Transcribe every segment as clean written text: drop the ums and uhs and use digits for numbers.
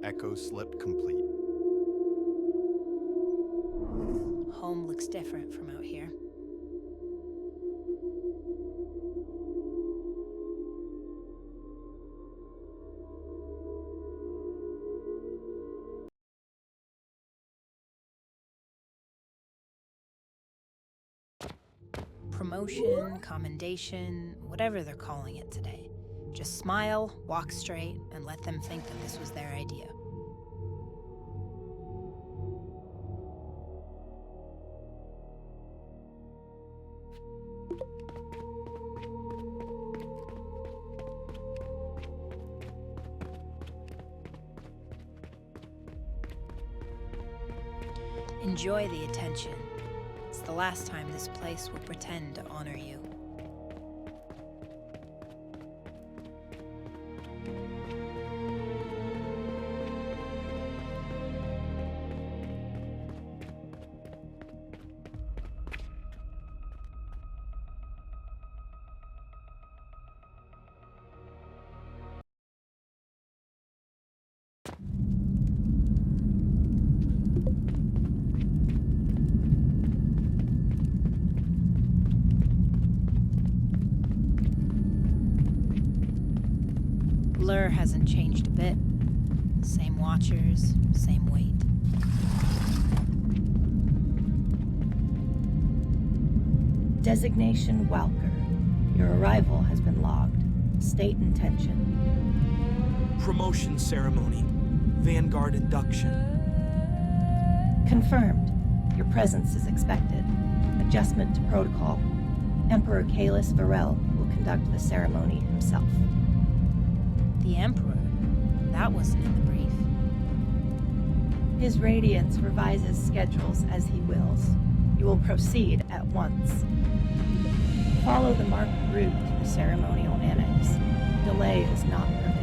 Echo slip complete. Home looks different from out here. Promotion, commendation, whatever they're calling it today. Just smile, walk straight, and let them think that this was their idea. Enjoy the attention. It's the last time this place will pretend to honor you. Blur hasn't changed a bit. Same watchers, same weight. Designation Walker. Your arrival has been logged. State intention. Promotion ceremony. Vanguard induction. Confirmed. Your presence is expected. Adjustment to protocol. Emperor Kalis Varel will conduct the ceremony himself. The Emperor? That wasn't in the brief. His Radiance revises schedules as he wills. You will proceed at once. Follow the marked route to the ceremonial annex. Delay is not permitted.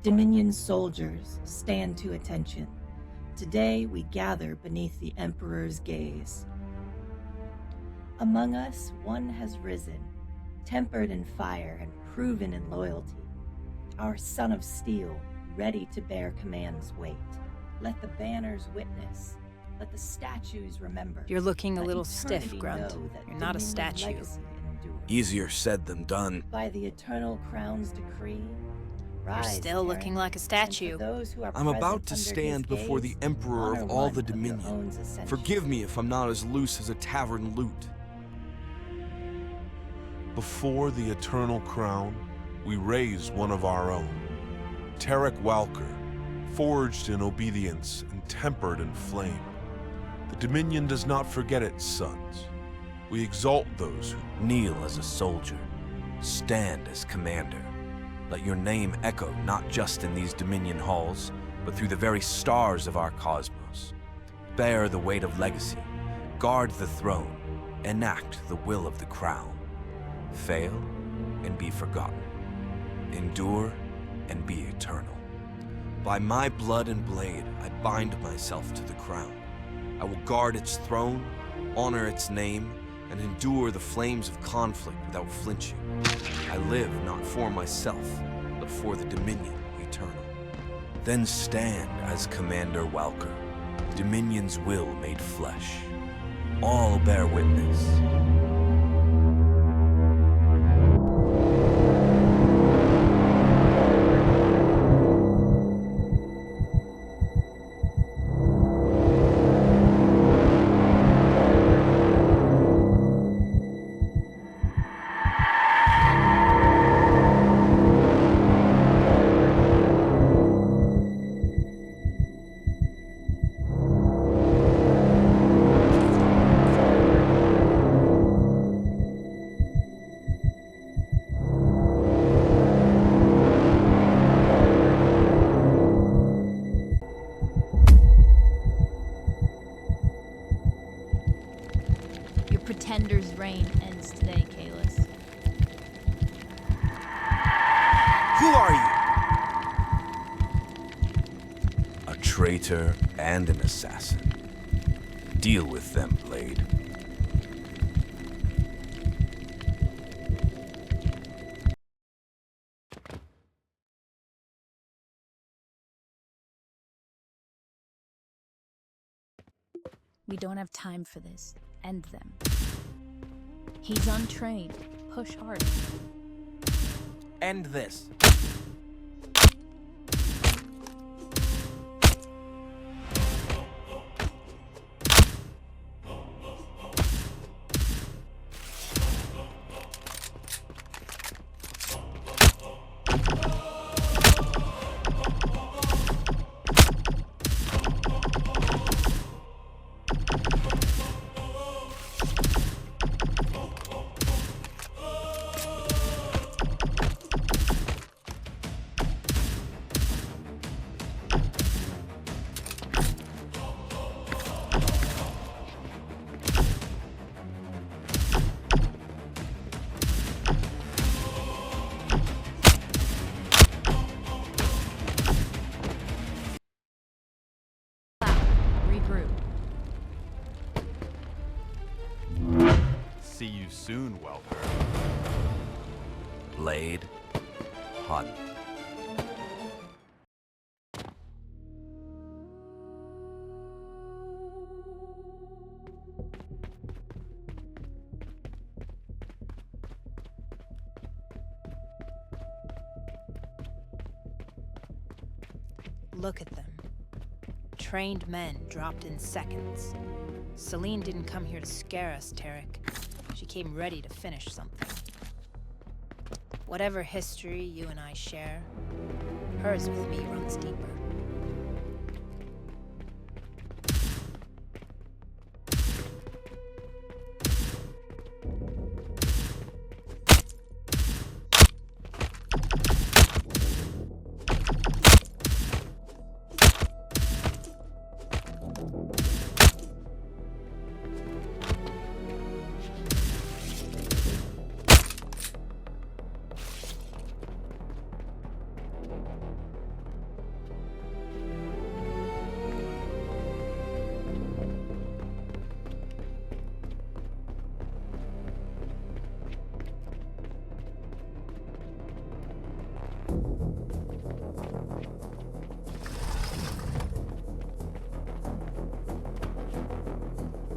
Dominion soldiers, stand to attention. Today we gather beneath the Emperor's gaze. Among us, one has risen, tempered in fire and proven in loyalty. Our son of steel, ready to bear command's weight. Let the banners witness. Let the statues remember. You're looking a Let little eternity stiff, Grunt. know that You're not a Dominion's statue. legacy endures. Easier said than done. By the eternal crown's decree, You're rise, still Terran, looking like a and statue. for those who are I'm present about to under his stand before the gaze, Emperor honor of all one the of your Dominion. own ascension. Forgive me if I'm not as loose as a tavern loot. Before the eternal crown, we raise one of our own. Tarek Walker, forged in obedience and tempered in flame. The Dominion does not forget its sons. We exalt those who Kneel as a soldier. Stand as commander. Let your name echo not just in these Dominion halls, but through the very stars of our cosmos. Bear the weight of legacy. Guard the throne. Enact the will of the crown. Fail and be forgotten. Endure and be eternal. By my blood and blade, I bind myself to the crown. I will guard its throne, honor its name, and endure the flames of conflict without flinching. I live not for myself, but for the Dominion eternal. Then stand as Commander Walker, Dominion's will made flesh. All bear witness. Pretender's reign ends today, Kalis. Who are you? A traitor and an assassin. Deal with them, Blade. We don't have time for this. End them. He's untrained. Push hard. End this. Regroup. See you soon, Welker. Blade. Hunt. Look at them. Trained men dropped in seconds. Celine didn't come here to scare us, Tarek. She came ready to finish something. Whatever history you and I share, hers with me runs deeper.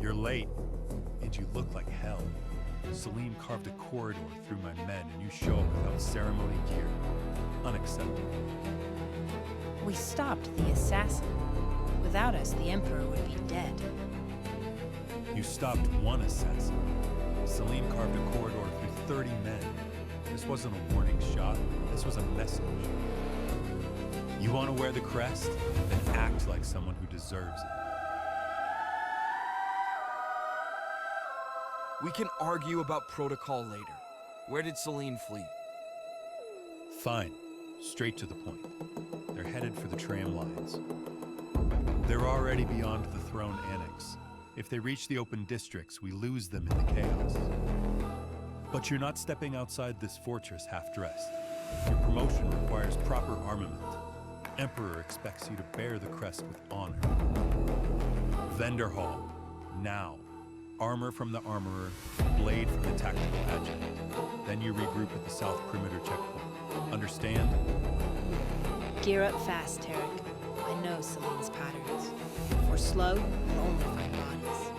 You're late, and you look like hell. Salim carved a corridor through my men, and you show up without ceremony gear. Unacceptable. We stopped the assassin. Without us, the Emperor would be dead. You stopped one assassin. Salim carved a corridor through 30 men. This wasn't a warning shot. This was a message. You want to wear the crest? Then act like someone who deserves it. We can argue about protocol later. Where did Celine flee? Fine. Straight to the point. They're headed for the tram lines. They're already beyond the throne annex. If they reach the open districts, we lose them in the chaos. But you're not stepping outside this fortress half-dressed. Your promotion requires proper armament. Emperor expects you to bear the crest with honor. Vendor hall, now. Armor from the armorer, blade from the tactical adjutant. Then you regroup at the south perimeter checkpoint. Understand? Gear up fast, Tarek. I know Celine's patterns. If we're slow, we'll only find bodies.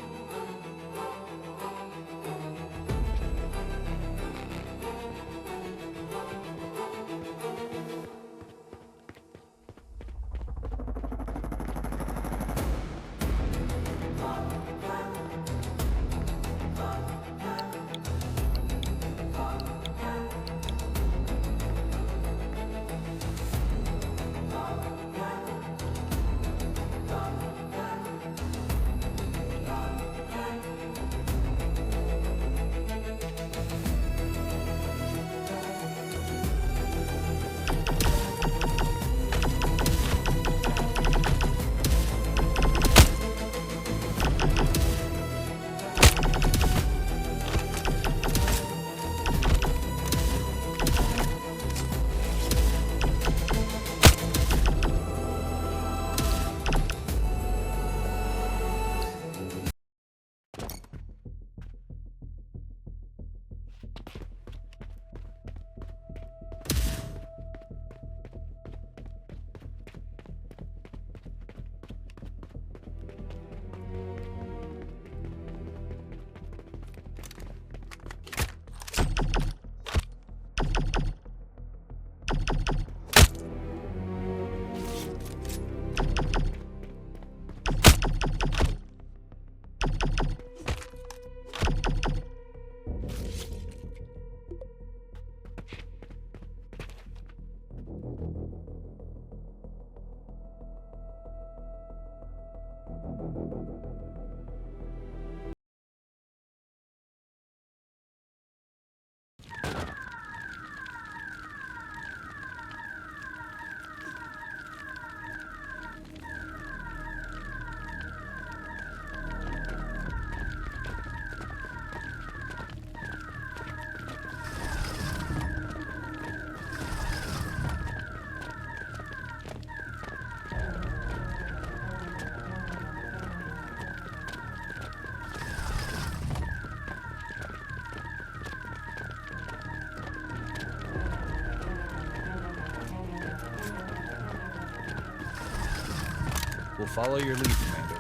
We'll follow your lead, Commander.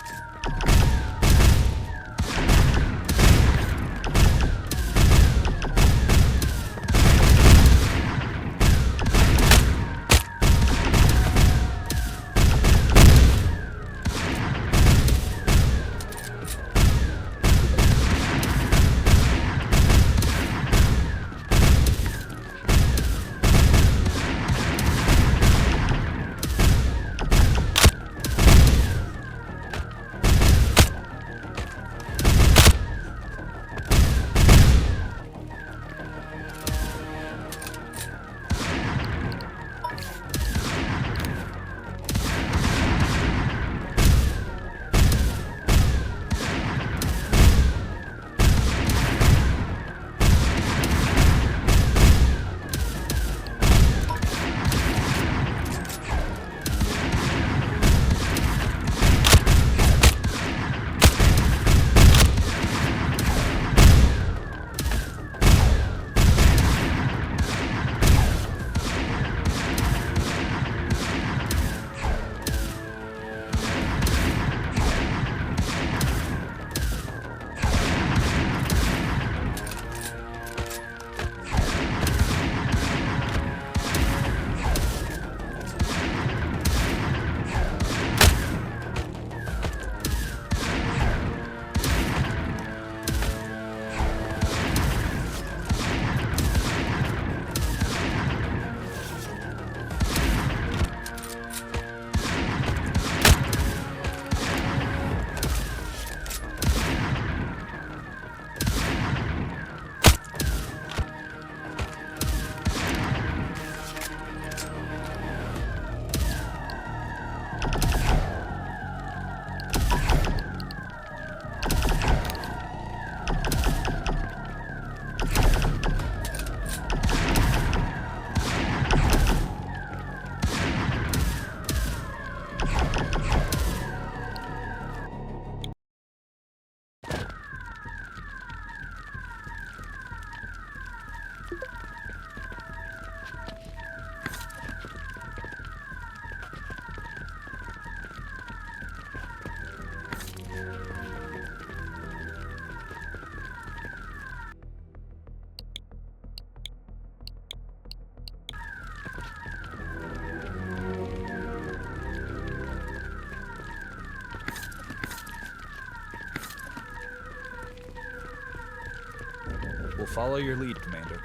We'll follow your lead, Commander.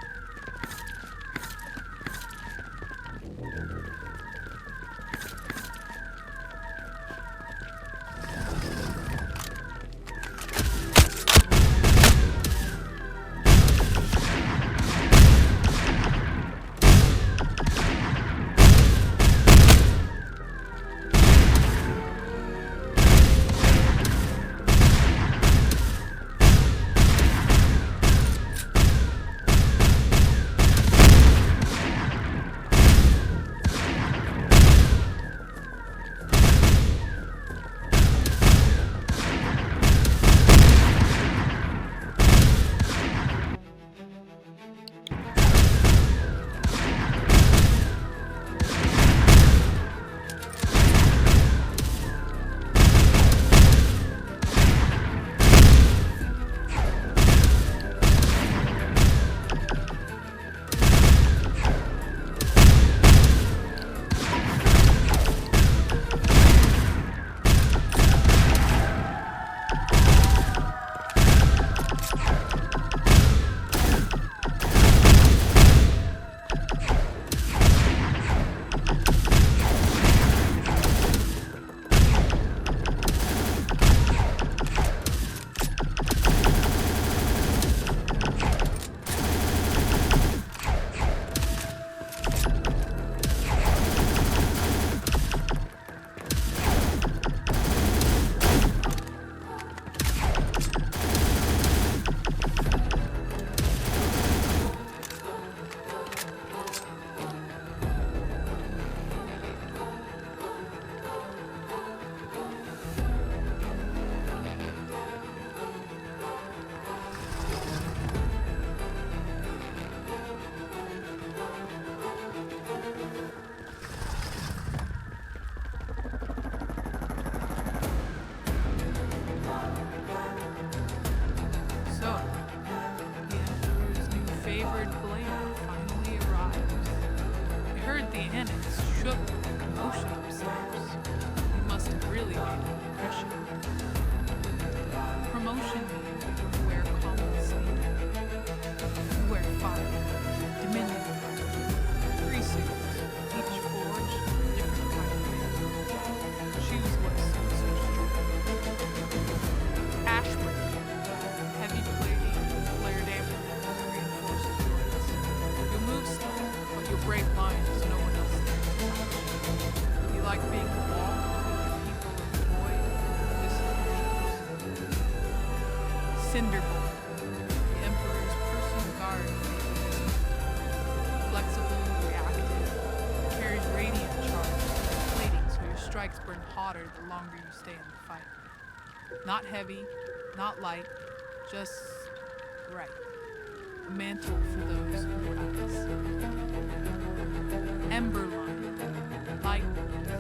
The Emperor's personal guard, flexible, reactive, carries radiant charge, plating so your strikes burn hotter the longer you stay in the fight. Not heavy, not light, just right. A mantle for those who practice. Ember line, light,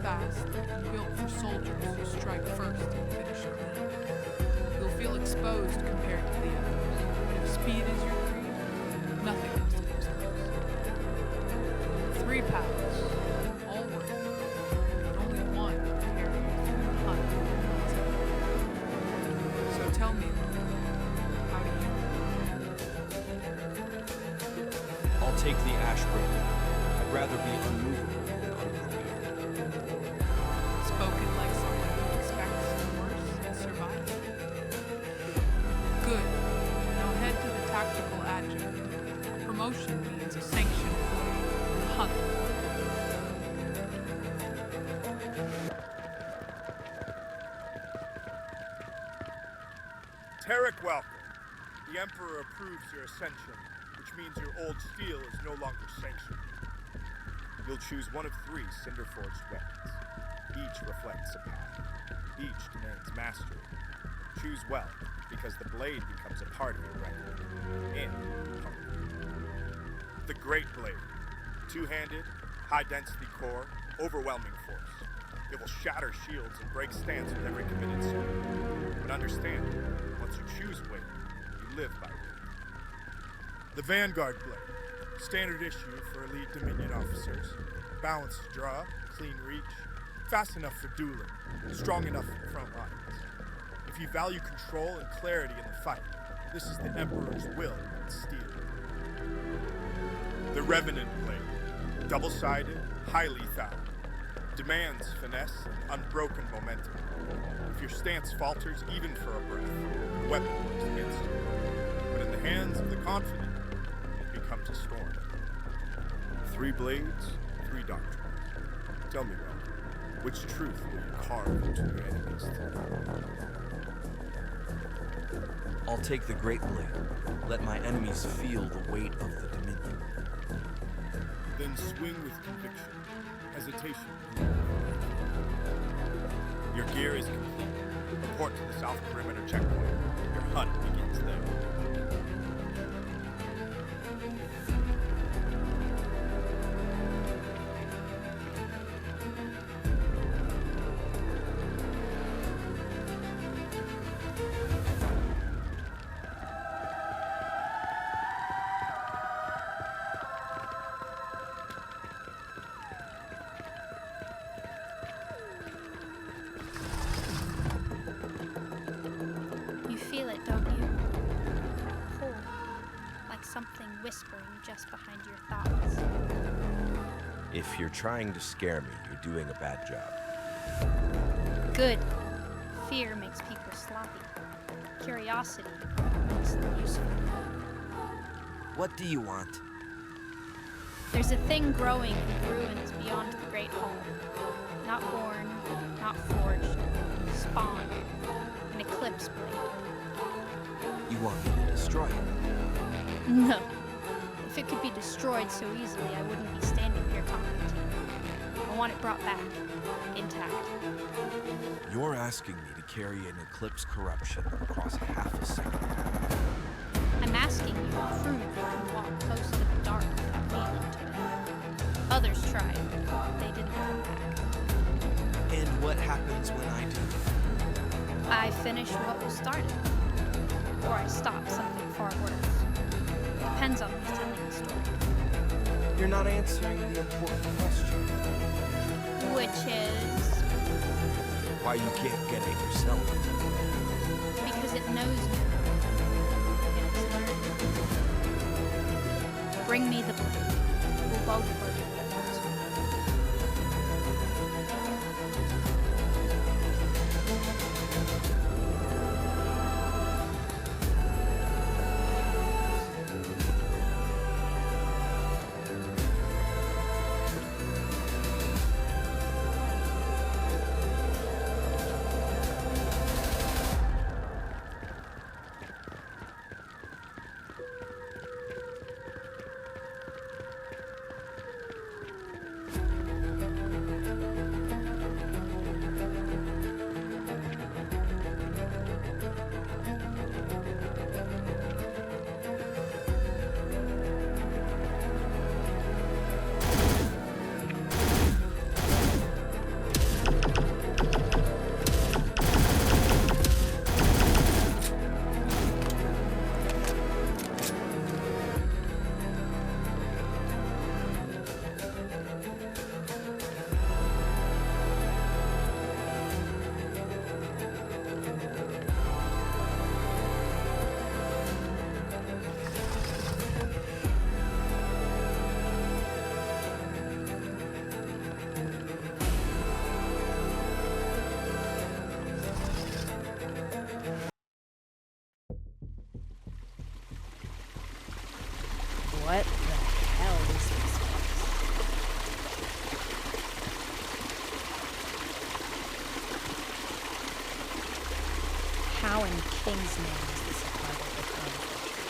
fast, built for soldiers who strike first and finish clean. You'll feel exposed compared to the others, but if speed is your creed, nothing else comes close. 3 paths, all working, but only one to carry you through the hunt. So tell me, how do you? I'll take the Ashbreaker. I'd rather be unmovable than unprepared. Spoken like someone who expects the worst and survives. Good. Now head to the tactical adjunct. A promotion means a sanction for you. Hunt. Tarek Welker, the Emperor approves your ascension, which means your old steel is no longer sanctioned. You'll choose one of 3 cinder-forged weapons. Each reflects a path. Each demands mastery. Choose well, because the blade becomes a part of your rank, and part of you. The Great Blade. 2-handed, high-density core, overwhelming force. It will shatter shields and break stance with every committed swing. But understand, once you choose weight, you live by weight. The Vanguard Blade. Standard issue for elite Dominion officers. Balanced draw, clean reach, fast enough for dueling, strong enough for the front lines. If you value control and clarity in the fight, this is the Emperor's will in steel. The Revenant Blade. Double-sided, highly lethal. Demands finesse and unbroken momentum. If your stance falters even for a breath, the weapon works against you. But in the hands of the confident, it becomes a storm. 3 blades, 3 doctrines. Tell me, Welker, which truth will you carve into your enemy's throat? I'll take the Great Blade. Let my enemies feel the weight of the Dominion. Then swing with conviction. Hesitation. Your gear is complete. Report to the South Perimeter checkpoint. Your hunt begins there. Feel it, don't you? That pull, like something whispering just behind your thoughts. If you're trying to scare me, you're doing a bad job. Good. Fear makes people sloppy. Curiosity makes them useful. What do you want? There's a thing growing in the ruins beyond the Great Hall. Not born, not forged, spawned. An Eclipse blade. You want me to destroy it? No. If it could be destroyed so easily, I wouldn't be standing here talking to you. I want it brought back, intact. You're asking me to carry an Eclipse corruption across half a second. I'm asking you to prove you can walk close to the dark without needing to. Others tried, but they didn't come back. And what happens when I do? I finish what was started. Or I stop something far worse. Depends on who's telling the story. You're not answering the important question. Which is... Why you can't get it yourself. Because it knows me. And it's learned. Bring me the blade. We'll both work it once. What the hell is this place? How in King's name is this a part of the throne fortress?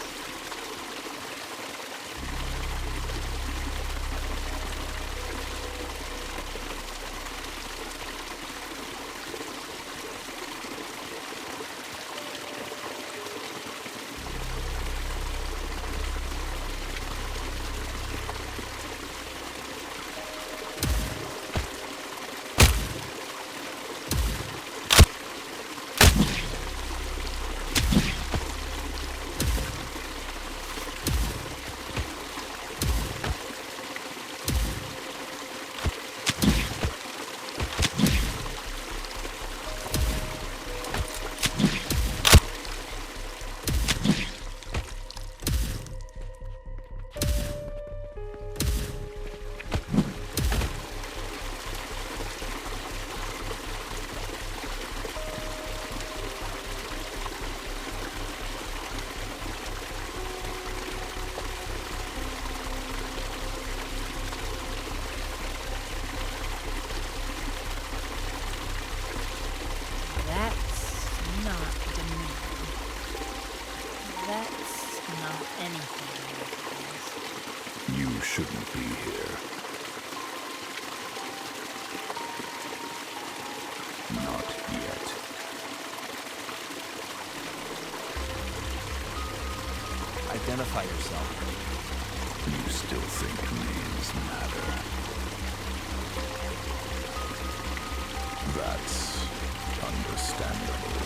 You shouldn't be here. Not yet. Identify yourself. You still think names matter? That's understandable.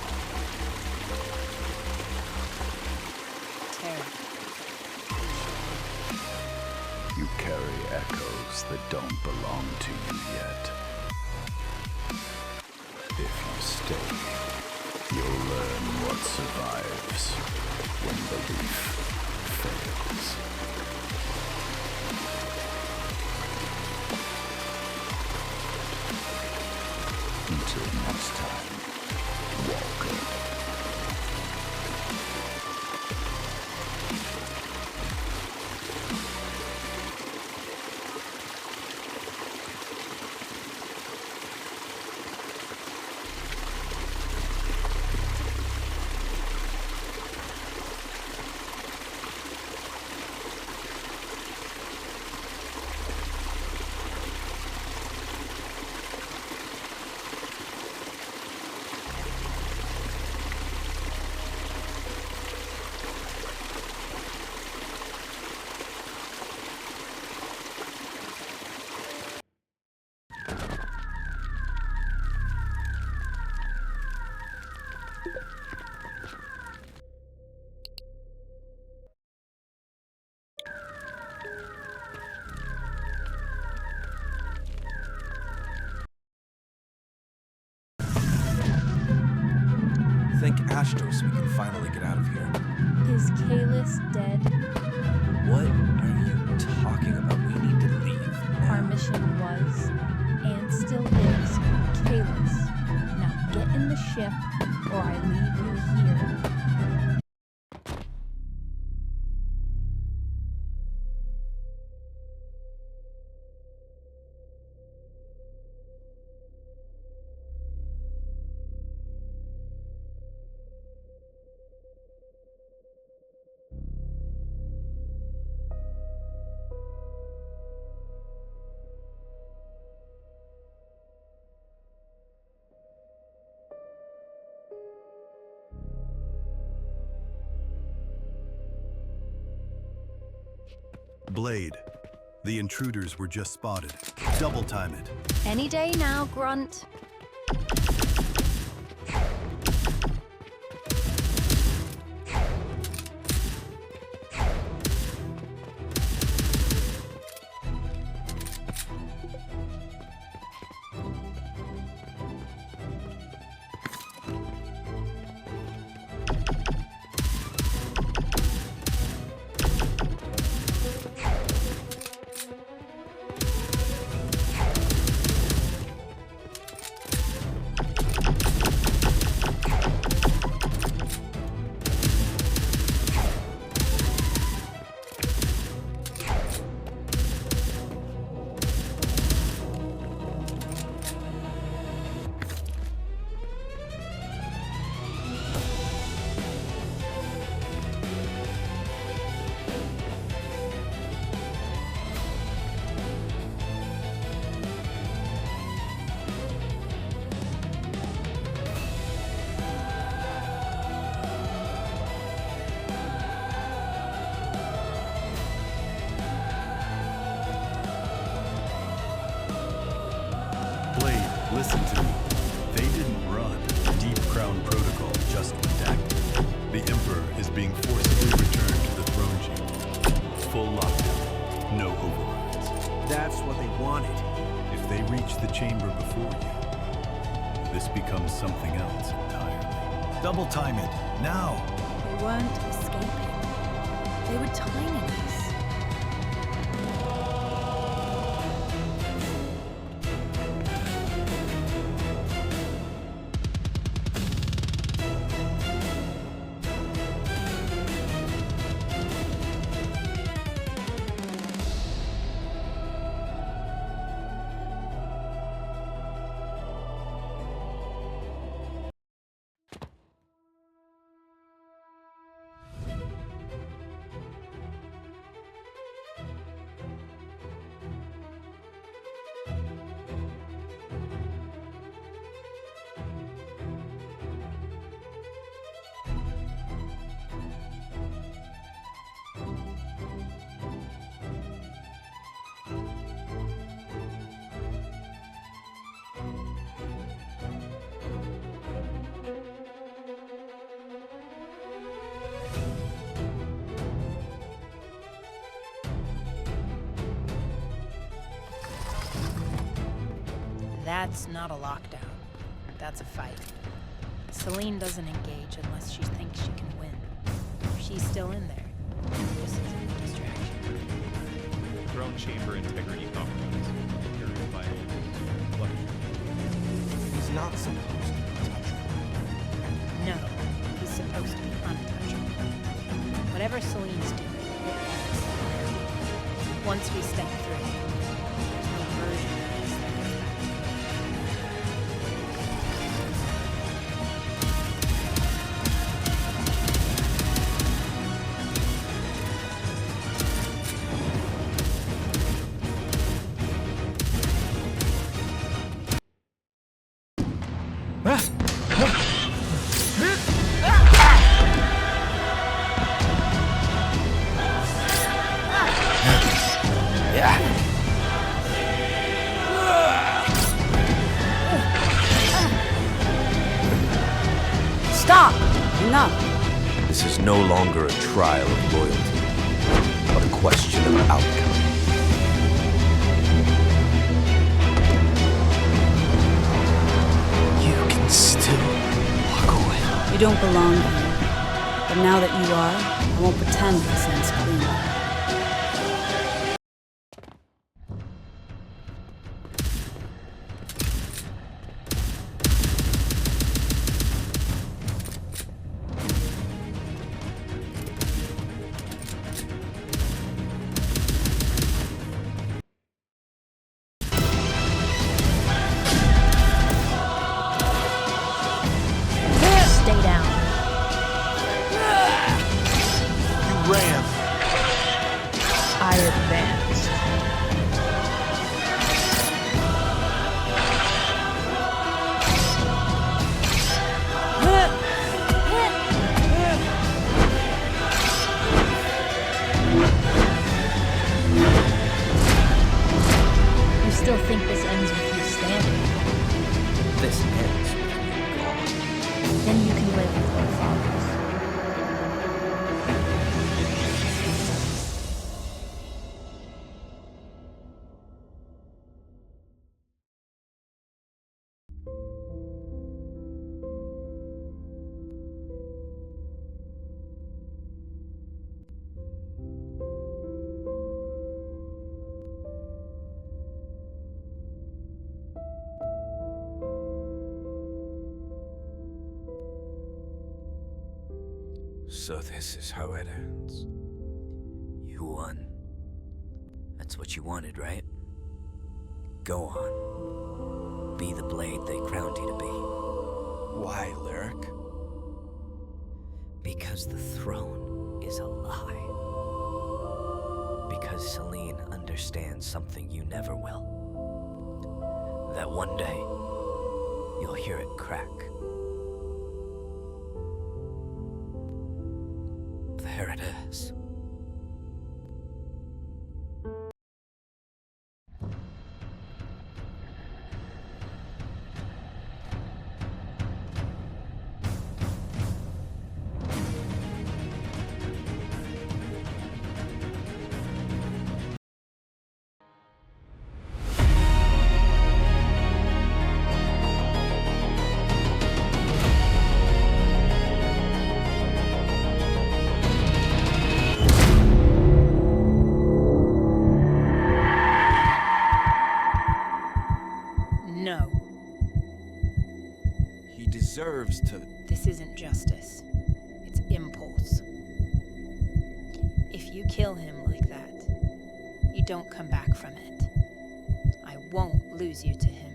Terry. You carry echoes that don't belong to you yet. If you stay, you'll learn what survives when belief fails. Until next time, Walker. Think Astos, we can finally get out of here. Is Kalis dead? What are you talking about? We need to leave. Our mission was, and still is, Kalis. Now get in the ship, or I leave you here. Blade. The intruders were just spotted. Double time it. Any day now, Grunt. Listen to me. They didn't run. Deep Crown Protocol just went active. The Emperor is being forcibly returned to the throne chamber. Full lockdown. No overrides. That's what they wanted. If they reach the chamber before you, this becomes something else entirely. Double time it, now! They weren't escaping. They were timing us. That's not a lockdown. That's a fight. Celine doesn't engage unless she thinks she can win. She's still in there. This isn't a distraction. Throne chamber integrity compromised. Purified. What? He's not supposed to be touchable. No, he's supposed to be untouchable. Whatever Celine's doing, once we step through, there's no version of this that goes back. Stop! Enough. This is no longer a trial of loyalty, but a question of outcome. You can still walk away. You don't belong here. But now that you are, I won't pretend this ends clean. Stay down. You ran! I advanced. You still think this ends with you standing? This ends with you gone. Then you can live with what follows. So this is how it ends. You won. That's what you wanted, right? Go on. Be the blade they crowned you to be. Why, Lyric? Because the throne is a lie. Because Celine understands something you never will. That one day, you'll hear it crack. There it is. deserves to... This isn't justice. It's impulse. If you kill him like that, you don't come back from it. I won't lose you to him.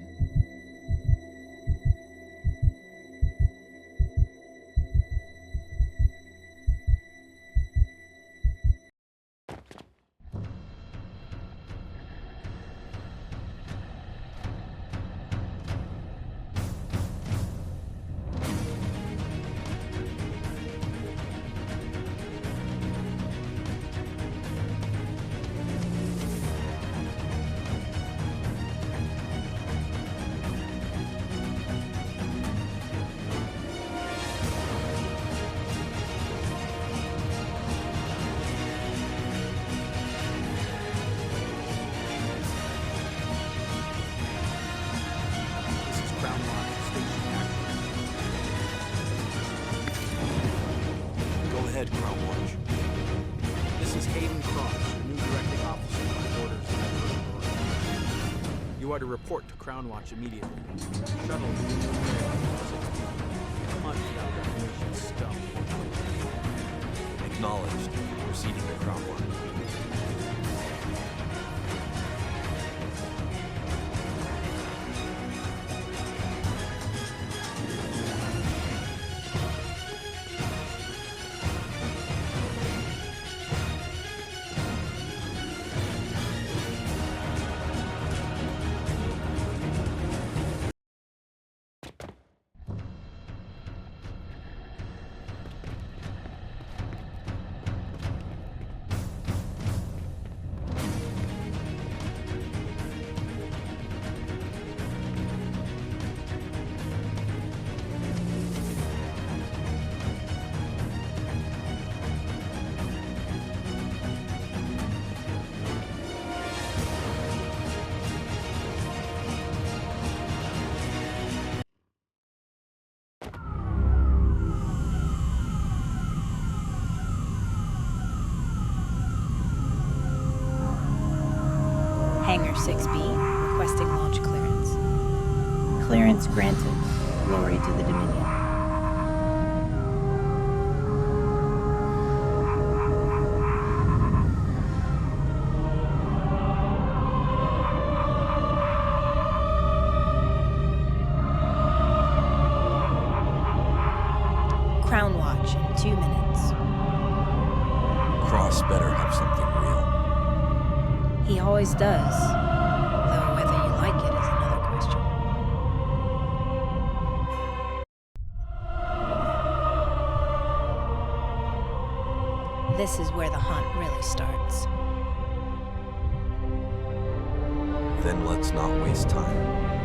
You are to report to Crown Watch immediately. Shuttle. Hunt that stuff. Acknowledged. Proceeding to Crown Watch. Hangar 6B, requesting launch clearance. Clearance granted. Glory to the Dominion. Crown Watch in 2 minutes. Cross better have something real. He always does. Though whether you like it is another question. This is where the hunt really starts. Then let's not waste time.